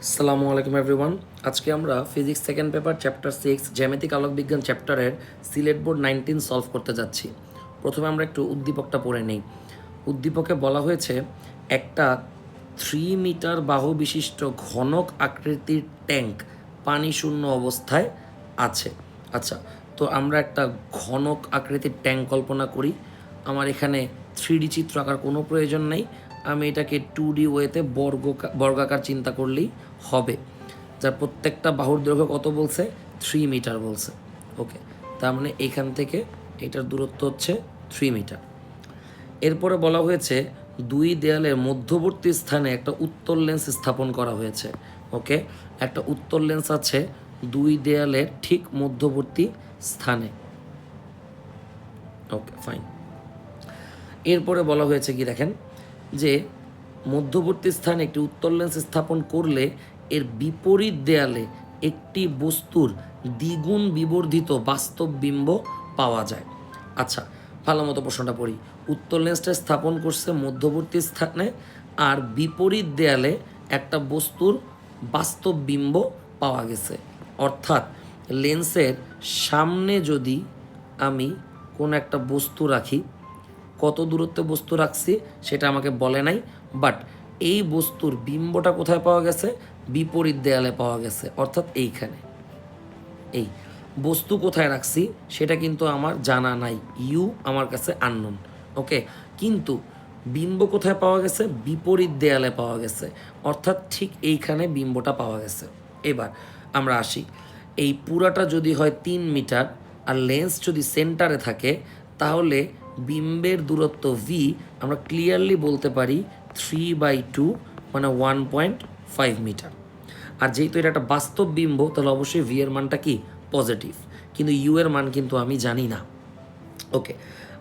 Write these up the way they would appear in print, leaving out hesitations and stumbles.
আসসালামু আলাইকুম এভরিওয়ান। আজকে আমরা ফিজিক্স সেকেন্ড পেপার চ্যাপ্টার 6 জ্যামিতিক আলোক বিজ্ঞান চ্যাপ্টারের সিলেট বোর্ড 19 সলভ করতে যাচ্ছি। প্রথমে আমরা একটু উদ্দীপকটা পড়ে নিই। উদ্দীপকে বলা হয়েছে একটা 3 মিটার বাহু বিশিষ্ট ঘনক আকৃতির ট্যাঙ্ক পানি শূন্য অবস্থায় আছে। আচ্ছা, তো আমরা একটা ঘনক আকৃতির ট্যাঙ্ক কল্পনা করি। আমার এখানে 3D চিত্র আঁকার কোনো প্রয়োজন নেই, আমি এটাকে 2D ওয়েতে বর্গাকার চিন্তা করলেই হবে। যার প্রত্যেকটা বাহুর দৈর্ঘ্য কত বলছে? 3 মিটার বলছে। ওকে, তার মানে এইখান থেকে এটার দূরত্ব হচ্ছে 3 মিটার। এরপরে বলা হয়েছে দুই দেয়ালের মধ্যবর্তী স্থানে একটা উত্তল লেন্স স্থাপন করা হয়েছে। ওকে, একটা উত্তল লেন্স আছে দুই দেয়ালের ঠিক মধ্যবর্তী স্থানে। ওকে, ফাইন। এরপরে বলা হয়েছে কি দেখেন, যে মধ্যবর্তী স্থানে একটি উত্তল লেন্স স্থাপন করলে এর বিপরীত দেয়ালে একটি বস্তুর দ্বিগুণ বিবর্ধিত বাস্তব বিম্ব পাওয়া যায়। আচ্ছা, ভালো মতো প্রশ্নটা পড়ি। উত্তল লেন্সটা স্থাপন করছে মধ্যবর্তী স্থানে, আর বিপরীত দেয়ালে একটা বস্তুর বাস্তব বিম্ব পাওয়া গেছে। অর্থাৎ লেন্সের সামনে যদি আমি কোনো একটা বস্তু রাখি, কত দূরত্বে বস্তু রাখছি সেটা আমাকে বলে নাই, বাট এই বস্তুর বিম্বটা কোথায় পাওয়া গেছে? বিপরীত দেয়ালে পাওয়া গেছে, অর্থাৎ এইখানে। এই বস্তু কোথায় রাখছি সেটা কিন্তু আমার জানা নাই, ইউ আমার কাছে আননোন। ওকে, কিন্তু বিম্ব কোথায় পাওয়া গেছে? বিপরীত দেয়ালে পাওয়া গেছে, অর্থাৎ ঠিক এইখানে বিম্বটা পাওয়া গেছে। এবার আমরা আসি, এই পুরাটা যদি হয় 3 মিটার আর লেন্স যদি সেন্টারে থাকে, তাহলে বিম্বের দূরত্ব ভি আমরা ক্লিয়ারলি বলতে পারি 3/2 মানে 1.5 মিটার। আর যেহেতু এটা একটা বাস্তব বিম্ব, তাহলে অবশ্যই ভি এর মানটা কি? পজিটিভ। কিন্তু ইউ এর মান কিন্তু আমি জানি না। ওকে,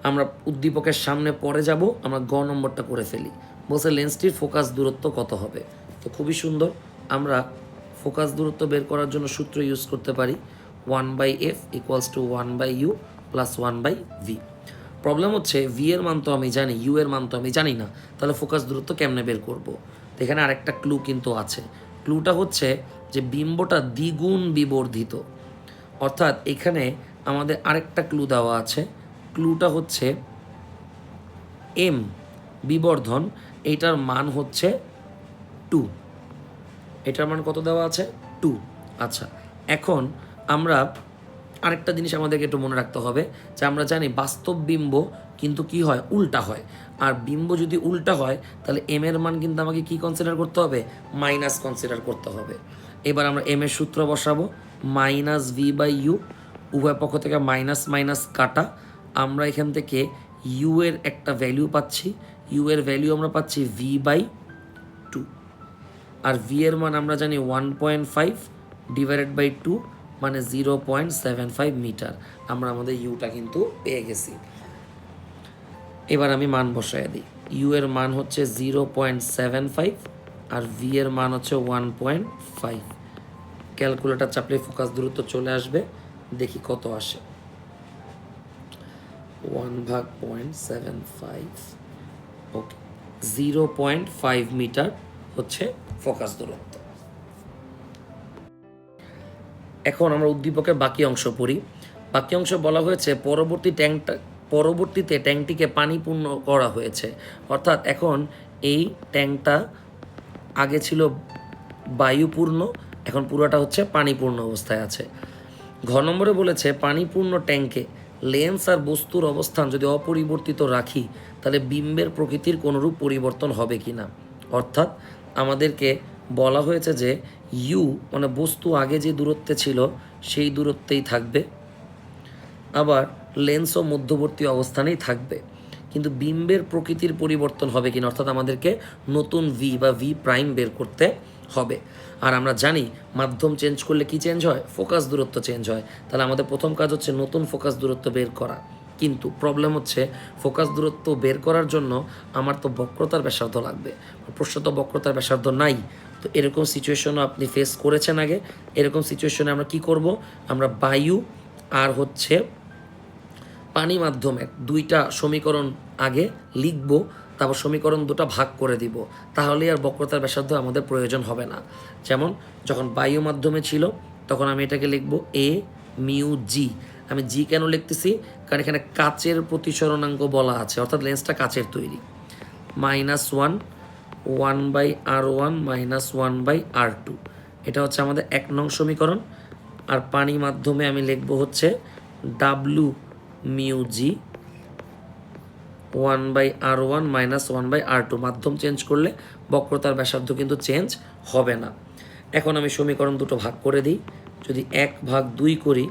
আমরা উদ্দীপকের সামনে পরে যাব, আমরা গ নম্বরটা করে ফেলি। বলছে লেন্সটির ফোকাস দূরত্ব কত হবে। তো খুবই সুন্দর, আমরা ফোকাস দূরত্ব বের করার জন্য সূত্র ইউজ করতে পারি 1/f equals to 1/u plus 1/v। Problem হচ্ছে ভি এর মান তো আমি জানি, ইউ এর মান তো আমি জানি না, তাহলে ফোকাস দূরত্ব কেমনে বের করব? তো এখানে আরেকটা ক্লু কিন্তু আছে। ক্লুটা হচ্ছে যে বিম্বটা দ্বিগুণ বিবর্ধিত, অর্থাৎ এখানে আমাদের আরেকটা ক্লু দেওয়া আছে। ক্লুটা হচ্ছে এম বিবর্ধন, এইটার মান হচ্ছে 2। এটার মান কত দেওয়া আছে? 2। আচ্ছা, এখন আমরা আরেকটা জিনিস আমাদেরকে একটু মনে রাখতে হবে, যে আমরা জানি বাস্তব বিম্ব কিন্তু কি হয়? উল্টা হয়। আর বিম্ব যদি উল্টা হয়, তাহলে এম এর মান কিন্তু আমাকে কি কনসিডার করতে হবে? মাইনাস কনসিডার করতে হবে। এবার আমরা এম এর সূত্র বসাবো, মাইনাস ভি বাই ইউ, উভয় পক্ষ থেকে মাইনাস মাইনাস কাটা। আমরা এখান থেকে ইউ এর একটা ভ্যালু পাচ্ছি, ইউ এর ভ্যালু আমরা পাচ্ছি v/2, আর ভি এর মান আমরা জানি 1.5 ডিভাইডেড বাই 2 মানে 0.75 মিটার। আমরা আমাদের ইউটা কিন্তু পেয়ে গেছি। এবার আমি মান বসায় দিই। ইউ এর মান হচ্ছে 0.75 আর ভি এর মান হচ্ছে 1.5। ক্যালকুলেটর চাপলে ফোকাস দূরত্ব চলে আসবে, দেখি কত আসে। 1/0.75, ওকে, 0.5 মিটার হচ্ছে ফোকাস দূরত্ব। এখন আমরা উদ্দীপকের বাকি অংশ পড়ি। বাকি অংশ বলা হয়েছে পরবর্তীতে ট্যাঙ্কটিকে পানি পূর্ণ করা হয়েছে। অর্থাৎ এখন এই ট্যাঙ্কটা আগে ছিল বায়ুপূর্ণ, এখন পুরোটা হচ্ছে পানিপূর্ণ অবস্থায় আছে। ঘ নম্বরে বলেছে পানিপূর্ণ ট্যাঙ্কে লেন্স আর বস্তুর অবস্থান যদি অপরিবর্তিত রাখি, তাহলে বিম্বের প্রকৃতির কোনোরূপ পরিবর্তন হবে কি না। অর্থাৎ আমাদেরকে বলা হয়েছে যে ইউ মানে বস্তু আগে যে দূরত্বে ছিল সেই দূরত্বেই থাকবে, আবার লেন্সও মধ্যবর্তী অবস্থানেই থাকবে, কিন্তু বিম্বের প্রকৃতির পরিবর্তন হবে কিনা, অর্থাৎ আমাদেরকে নতুন ভি বা ভি প্রাইম বের করতে হবে। আর আমরা জানি মাধ্যম চেঞ্জ করলে কি চেঞ্জ হয়? ফোকাস দূরত্ব চেঞ্জ হয়। তাহলে আমাদের প্রথম কাজ হচ্ছে নতুন ফোকাস দূরত্ব বের করা। কিন্তু প্রবলেম হচ্ছে ফোকাস দূরত্ব বের করার জন্য আমার তো বক্রতার ব্যাসার্ধ লাগবে, প্রশ্ন বক্রতার ব্যাসার্ধ নাই। তো এরকম সিচুয়েশনও আপনি ফেস করেছেন আগে। এরকম সিচুয়েশনে আমরা কি করব? আমরা বায়ু আর হচ্ছে পানি মাধ্যমে দুইটা সমীকরণ আগে লিখব, তারপর সমীকরণ দুটো ভাগ করে দিব, তাহলেই আর বক্রতার ব্যাসার্ধ আমাদের প্রয়োজন হবে না। যেমন যখন বায়ু মাধ্যমে ছিল তখন আমি এটাকে লিখব এ মিউ জি। আমি জি কেন লিখতেছি? কারণ এখানে কাচের প্রতিসরণাঙ্ক বলা আছে, অর্থাৎ লেন্সটা কাচের তৈরি। -1 1/r1 -1/r2, এটা হচ্ছে আমাদের 1 নং সমীকরণ। আর পানি মাধ্যমে আমি লিখব হচ্ছে ডাব্লু মিউ জি 1/r1 -1/r2। মাধ্যম চেঞ্জ করলে বক্রতার ব্যাসার্ধ কিন্তু চেঞ্জ হবে না। এখন আমি সমীকরণ দুটো ভাগ করে দিই। যদি 1/2 করি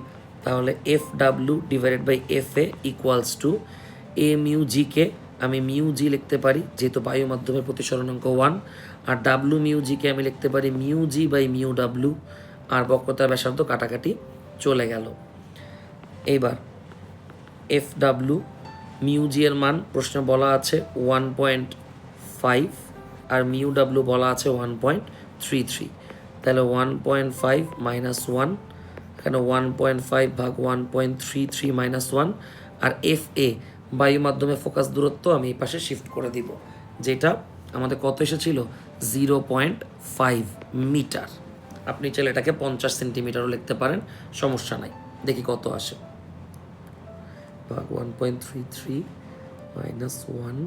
তাহলে F W divided by F A equals to A mu জিকে আমি মিউ জি লিখতে পারি যেহেতু বায়ু মাধ্যমের প্রতিসরণাঙ্ক 1, আর ডাব্লু মিউ জিকে আমি লিখতে পারি mu G by mu W, আর বক্রতার ব্যাসার্ধ কাটাকাটি চলে গেল। এইবার এফ ডাব্লু মিউ জি এর মান প্রশ্নে বলা আছে 1.5 আর মিউ ডাব্লু বলা আছে 1.33, তাহলে 1.5 মাইনাস 1, এখানে 1.5 ভাগ 1.33 মাইনাস 1, আর এফ এ বায়ু মাধ্যমে ফোকাস দূরত্ব আমি এই পাশে শিফট করে দিব, যেটা আমাদের কত এসেছিল 0.5 মিটার। আপনি চাইলে এটাকে 50 সেন্টিমিটারও লিখতে পারেন, সমস্যা নাই। দেখি কত আসে। ভাগ 1.33 মাইনাস 1.13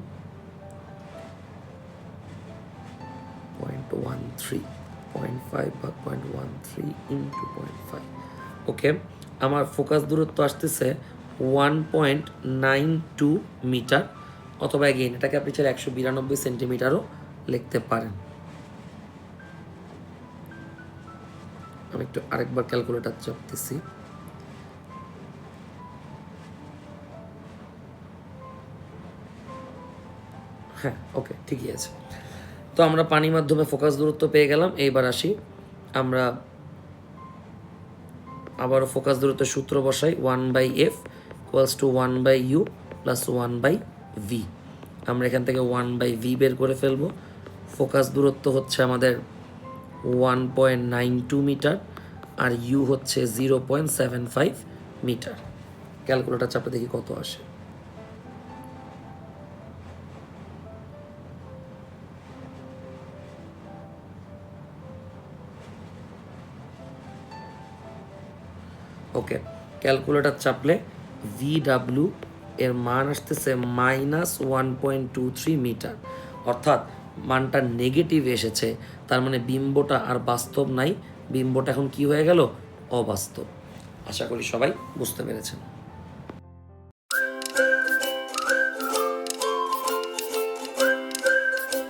0.5 ভাগ 0.13 ইন্টু 0.5। ওকে, আমার ফোকাস দূরত্ব আসতেছে 1.92 মিটার, অথবা এগেইন এটাকে আপনি চাইলে 192 সেন্টিমিটারও লিখতে পারেন। আমি একটু আরেকবার ক্যালকুলেটর চাপতেছি। হ্যাঁ, ওকে, ঠিকই আছে। তো আমরা পানি মাধ্যমে ফোকাস দূরত্ব পেয়ে গেলাম। এইবার আসি, আমরা আবারও ফোকাস দূরত্বের সূত্র বসাই। 1/f equals to 1/u plus 1/v। আমরা এখান থেকে 1/v বের করে ফেলবো। ফোকাস দূরত্ব হচ্ছে আমাদের 1.92 মিটার, আর ইউ হচ্ছে 0.75 মিটার। ক্যালকুলেটর চাপে দেখি কত আসে। ওকে, ক্যালকুলেটর চাপলে VW এর মান আসতেছে -1.23 মিটার, অর্থাৎ মানটা নেগেটিভ এসেছে। তার মানে বিম্বটা আর বাস্তব নাই, বিম্বটা এখন কি হয়ে গেল? অবাস্তব। আশা করি সবাই বুঝতে পেরেছেন।